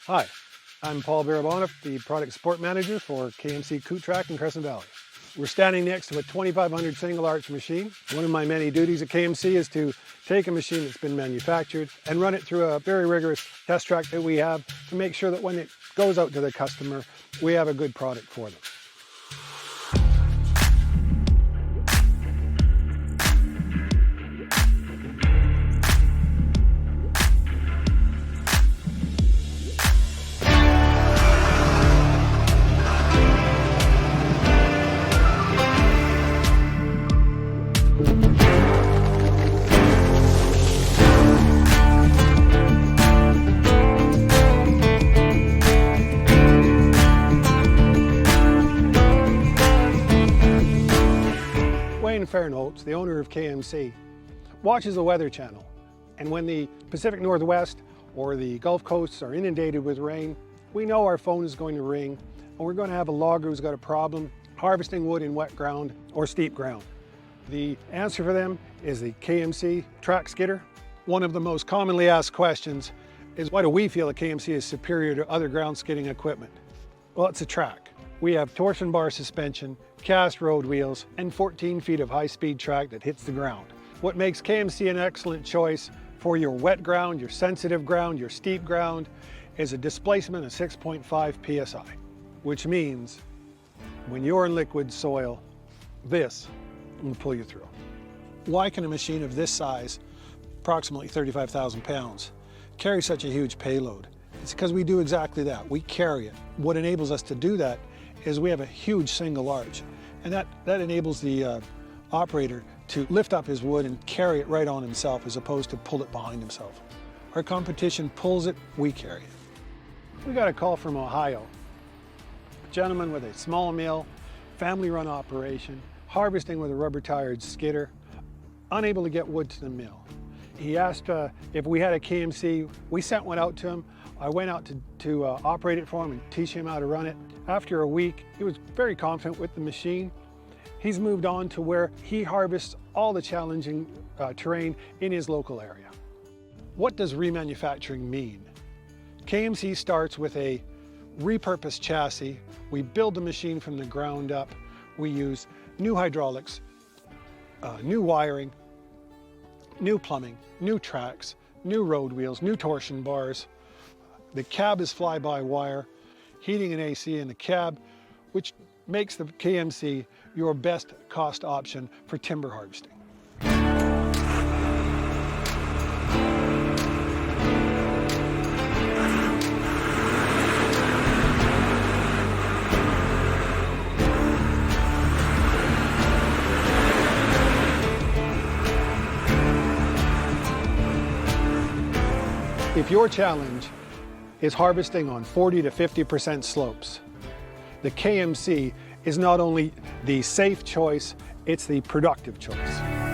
Hi, I'm Paul Barabona, the Product Support Manager for KMC Kootrac in Crescent Valley. We're standing next to a 2500 single arch machine. One of my many duties at KMC is to take a machine that's been manufactured and run it through a very rigorous test track that we have to make sure that when it goes out to the customer, we have a good product for them. Fairnotes, the owner of KMC, watches the Weather Channel, and when the Pacific Northwest or the Gulf Coasts are inundated with rain, we know our phone is going to ring and we're going to have a logger who's got a problem harvesting wood in wet ground or steep ground. The answer for them is the KMC Track Skidder. One of the most commonly asked questions is, why do we feel that KMC is superior to other ground skidding equipment? Well, it's a track. We have torsion bar suspension, cast road wheels, and 14 feet of high-speed track that hits the ground. What makes KMC an excellent choice for your wet ground, your sensitive ground, your steep ground, is a displacement of 6.5 psi, which means when you're in liquid soil, this will pull you through. Why can a machine of this size, approximately 35,000 pounds, carry such a huge payload? It's because we do exactly that. We carry it. What enables us to do that is we have a huge single arch, and that enables the operator to lift up his wood and carry it right on himself as opposed to pull it behind himself. Our competition pulls it, we carry it. We got a call from Ohio. A gentleman with a small mill, family-run operation, harvesting with a rubber-tired skidder, unable to get wood to the mill. He asked if we had a KMC. We sent one out to him. I went out to operate it for him and teach him how to run it. After a week, he was very confident with the machine. He's moved on to where he harvests all the challenging terrain in his local area. What does remanufacturing mean? KMC starts with a repurposed chassis. We build the machine from the ground up. We use new hydraulics, new wiring, new plumbing, new tracks, new road wheels, new torsion bars. The cab is fly-by-wire, heating and AC in the cab, which makes the KMC your best cost option for timber harvesting. If your challenge is harvesting on 40 to 50% slopes, the KMC is not only the safe choice, it's the productive choice.